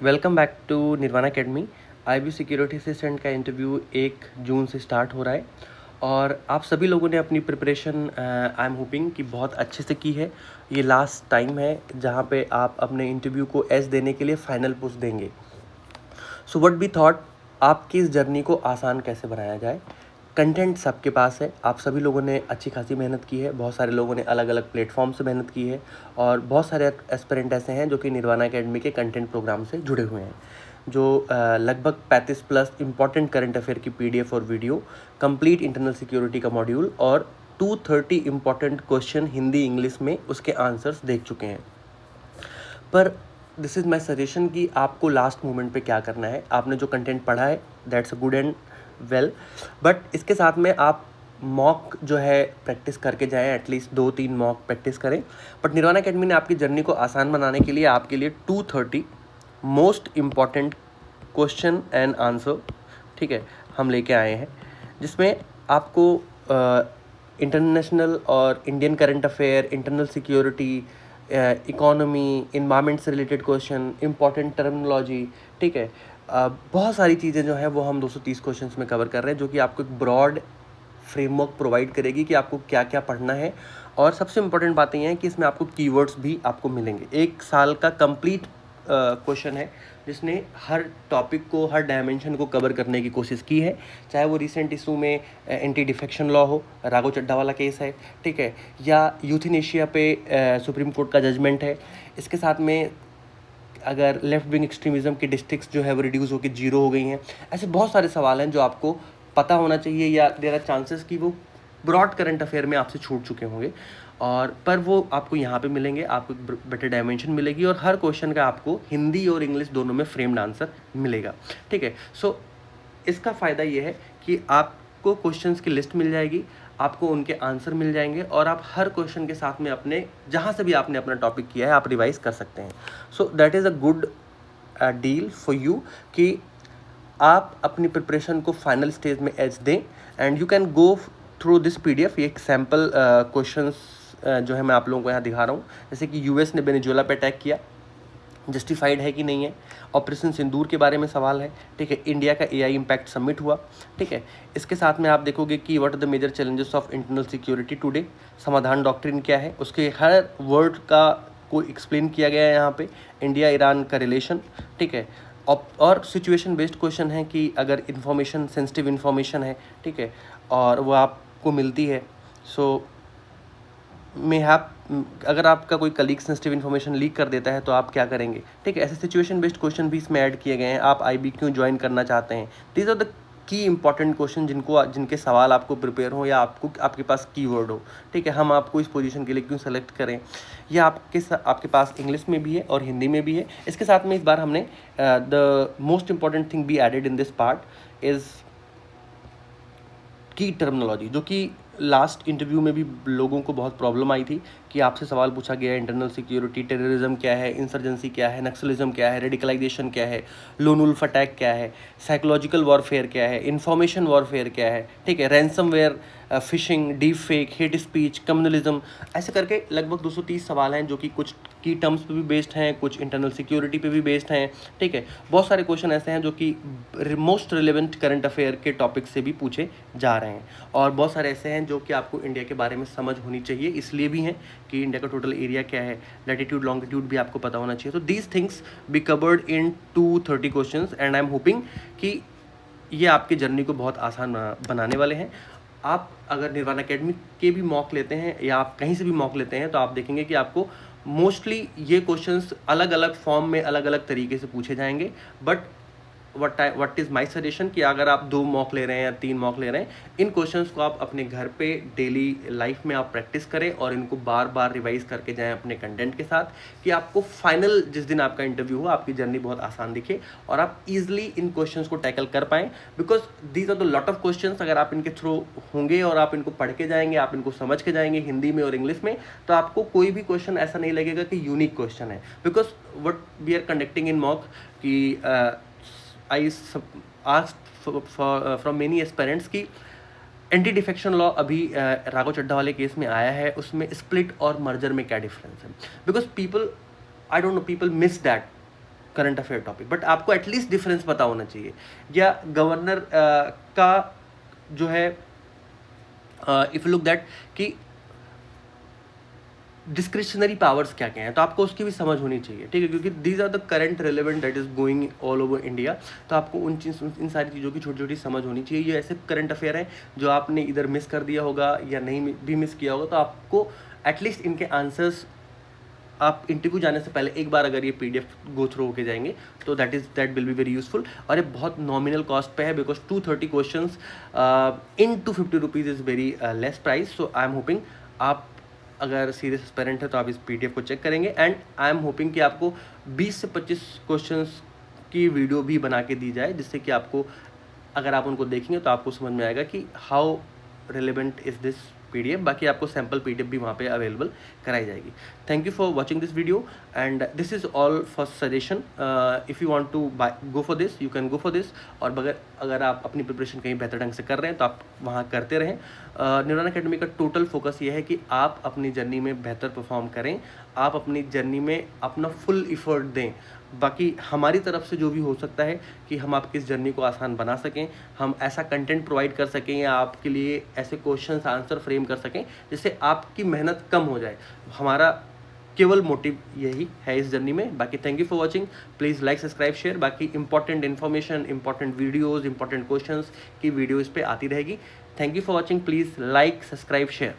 Welcome back to Nirvana academy. IB security assistant का interview 1 जून से स्टार्ट हो रहा है और आप सभी लोगों ने अपनी प्रिपरेशन आई एम होपिंग कि बहुत अच्छे से की है। ये लास्ट टाइम है जहाँ पे आप अपने इंटरव्यू को एज देने के लिए फाइनल पुश देंगे। सो व्हाट वी थॉट, आपकी इस जर्नी को आसान कैसे बनाया जाए। कंटेंट सबके पास है, आप सभी लोगों ने अच्छी खासी मेहनत की है, बहुत सारे लोगों ने अलग अलग प्लेटफॉर्म से मेहनत की है और बहुत सारे एस्पिरेंट ऐसे हैं जो कि निर्वाणा अकेडमी के कंटेंट प्रोग्राम से जुड़े हुए हैं, जो लगभग 35 प्लस इंपॉर्टेंट करंट अफेयर की पीडीएफ और वीडियो, कंप्लीट इंटरनल सिक्योरिटी का मॉड्यूल और 230 इंपॉर्टेंट क्वेश्चन हिंदी इंग्लिश में उसके आंसर्स देख चुके हैं। पर दिस इज़ माई सजेशन कि आपको लास्ट मोमेंट पे क्या करना है। आपने जो कंटेंट पढ़ा है that's a good and well, but इसके साथ में आप मॉक जो है प्रैक्टिस करके जाएं, एटलीस्ट 2-3 मॉक प्रैक्टिस करें। बट निर्वाणा अकेडमी ने आपकी जर्नी को आसान बनाने के लिए आपके लिए 230 most important question and answer, ठीक है, हम लेके आए हैं, जिसमें आपको इंटरनेशनल और Indian current affair, internal security, economy, environment से रिलेटेड क्वेश्चन, इंपॉर्टेंट टर्मिनोलॉजी, ठीक है, बहुत सारी चीज़ें जो है वो हम 230 क्वेश्चंस में कवर कर रहे हैं, जो कि आपको एक ब्रॉड फ्रेमवर्क प्रोवाइड करेगी कि आपको क्या क्या पढ़ना है। और सबसे इंपॉर्टेंट बात ये है कि इसमें आपको कीवर्ड्स भी आपको मिलेंगे। 1 साल का कंप्लीट क्वेश्चन है जिसने हर टॉपिक को, हर डायमेंशन को कवर करने की कोशिश की है, चाहे वो रिसेंट इशू में एंटी डिफेक्शन लॉ हो, राघव चड्ढा वाला केस है, ठीक है, या यूथनेशिया पे सुप्रीम कोर्ट का जजमेंट है। इसके साथ में अगर लेफ्ट विंग एक्सट्रीमिज्म की डिस्ट्रिक्ट्स जो है वो रिड्यूस होकर 0 हो गई हैं। ऐसे बहुत सारे सवाल हैं जो आपको पता होना चाहिए, या देयर आर चांसेस कि वो ब्रॉड करंट अफेयर में आपसे छूट चुके होंगे, और पर वो आपको यहाँ पे मिलेंगे, आपको बेटर डायमेंशन मिलेगी और हर क्वेश्चन का आपको हिंदी और इंग्लिश दोनों में फ्रेम्ड आंसर मिलेगा, ठीक है। सो इसका फ़ायदा ये है कि आपको क्वेश्चंस की लिस्ट मिल जाएगी, आपको उनके आंसर मिल जाएंगे और आप हर क्वेश्चन के साथ में अपने जहाँ से भी आपने अपना टॉपिक किया है आप रिवाइज कर सकते हैं। So that is a good deal for you कि आप अपनी प्रिपरेशन को फाइनल स्टेज में एज दें and you can go through this PDF. ये एक सैम्पल क्वेश्चंस जो है मैं आप लोगों को यहाँ दिखा रहा हूँ, जैसे कि यूएस ने वेनेजुएला पे अटैक किया, जस्टिफाइड है कि नहीं है। ऑपरेशन सिंदूर के बारे में सवाल है, ठीक है। इंडिया का एआई इम्पैक्ट सबमिट हुआ, ठीक है। इसके साथ में आप देखोगे कि what are the major challenges of internal security today, Samadhan doctrine क्या है, उसके हर वर्ड का को एक्सप्लेन किया गया है यहाँ पे। इंडिया ईरान का रिलेशन, ठीक है। और सिचुएशन बेस्ड क्वेश्चन है कि अगर इन्फॉर्मेशन, सेंसिटिव इन्फॉर्मेशन है, ठीक है, और वो आपको मिलती है, सो में आप, अगर आपका कोई कलीग सेंसिटिव इन्फॉर्मेशन लीक कर देता है तो आप क्या करेंगे, ठीक है। ऐसे सिचुएशन बेस्ड क्वेश्चन भी इसमें ऐड किए गए हैं। आप आईबी क्यों ज्वाइन करना चाहते हैं, these are the key important question जिनके सवाल आपको प्रिपेयर हो या आपके पास कीवर्ड हो, ठीक है। हम आपको इस पोजीशन के लिए क्यों सेलेक्ट करें, ये आपके पास इंग्लिश में भी है और हिंदी में भी है। इसके साथ में इस बार हमने the most important thing be added in this part is key terminology, जो कि लास्ट इंटरव्यू में भी लोगों को बहुत प्रॉब्लम आई थी कि आपसे सवाल पूछा गया है इंटरनल सिक्योरिटी, टेररिज्म क्या है, इंसर्जेंसी क्या है, नक्सलिज्म क्या है, रेडिकलाइजेशन क्या है, लोन वुल्फ अटैक क्या है, साइकोलॉजिकल वॉरफेयर क्या है, इंफॉर्मेशन वॉरफेयर क्या है, ठीक है, ransomware, fishing, deep fake, hate speech, communalism. ऐसे करके लगभग 230 सवाल हैं जो कि कुछ की टर्म्स पे भी बेस्ड हैं, कुछ इंटरनल सिक्योरिटी पे भी बेस्ड हैं, ठीक है। बहुत सारे क्वेश्चन ऐसे हैं जो कि मोस्ट रिलेवेंट करंट अफेयर के टॉपिक से भी पूछे जा रहे हैं, और बहुत सारे ऐसे हैं जो कि आपको इंडिया के बारे में समझ होनी चाहिए, इसलिए भी हैं कि इंडिया का टोटल एरिया क्या है, लैटिट्यूड लॉन्गिट्यूड भी आपको पता होना चाहिए। तो these things be covered in 230 questions and I am hoping कि ये आपकी जर्नी को बहुत आसान बनाने वाले हैं। आप अगर निर्वाणा अकेडमी के भी मॉक लेते हैं या आप कहीं से भी मॉक लेते हैं तो आप देखेंगे कि आपको मोस्टली ये क्वेश्चंस अलग अलग फॉर्म में अलग अलग तरीके से पूछे जाएंगे। But what is my suggestion कि अगर आप 2 मॉक ले रहे हैं या 3 मॉक ले रहे हैं, इन क्वेश्चंस को आप अपने घर पे डेली लाइफ में आप प्रैक्टिस करें और इनको बार बार रिवाइज करके जाएं अपने कंटेंट के साथ, कि आपको फाइनल जिस दिन आपका इंटरव्यू हो आपकी जर्नी बहुत आसान दिखे और आप ईजिली इन क्वेश्चंस को टैकल कर पाएँ, because these are the lot of questions. अगर आप इनके थ्रू होंगे और आप इनको पढ़ के जाएंगे, आप इनको समझ के जाएंगे हिंदी में और इंग्लिश में, तो आपको कोई भी क्वेश्चन ऐसा नहीं लगेगा कि यूनिक क्वेश्चन है। Because what we are conducting in mock कि I asked from many aspirants कि एंटी डिफेक्शन लॉ अभी राघव चड्ढा वाले केस में आया है, उसमें स्प्लिट और मर्जर में क्या डिफरेंस है, because people, I don't know, people miss that current affair topic, but आपको एटलीस्ट डिफरेंस पता होना चाहिए। या गवर्नर का जो है इफ लुक दैट कि डिस्क्रिशनरी पावर्स क्या क्या हैं, तो आपको उसकी भी समझ होनी चाहिए, ठीक है, क्योंकि these are the current relevant that is going all over India. तो आपको इन सारी चीज़ों की छोटी छोटी समझ होनी चाहिए। ये ऐसे करंट अफेयर हैं जो आपने इधर मिस कर दिया होगा या नहीं भी मिस किया होगा, तो आपको एटलीस्ट इनके आंसर्स आप इंटरव्यू जाने से पहले एक बार अगर ये PDF गो थ्रू होके जाएंगे तो that will be very useful. और ये बहुत नॉमिनल कॉस्ट पे है, because 230 questions in 250 rupees is very less price. So I am hoping आप अगर सीरियस एस्पिरेंट है तो आप इस PDF को चेक करेंगे, एंड आई एम होपिंग कि आपको 20 से 25 क्वेश्चंस की वीडियो भी बना के दी जाए, जिससे कि आपको अगर आप उनको देखेंगे तो आपको समझ में आएगा कि how relevant is this PDF। बाकी आपको सैम्पल PDF भी वहाँ पे अवेलेबल कराई जाएगी। Thank you for watching this video, and this is all for suggestion. If you want to go for this, you can go for this. और अगर आप अपनी प्रिपरेशन कहीं बेहतर ढंग से कर रहे हैं तो आप वहाँ करते रहें। न्यूरॉन एकेडमी का टोटल फोकस ये है कि आप अपनी जर्नी में बेहतर परफॉर्म करें, आप अपनी जर्नी में अपना फुल इफर्ट दें। बाकी हमारी तरफ से जो भी हो सकता है कि हम आपकी इस जर्नी को आसान बना सकें, हम ऐसा कंटेंट प्रोवाइड कर सकें या आपके लिए ऐसे क्वेश्चंस आंसर फ्रेम कर सकें जिससे आपकी मेहनत कम हो जाए। हमारा केवल मोटिव यही है इस जर्नी में। बाकी thank you for watching. Please like, subscribe, share. बाकी important information, important videos, important questions की वीडियो इस पर आती रहेगी। Thank you for watching. Please like, subscribe, share.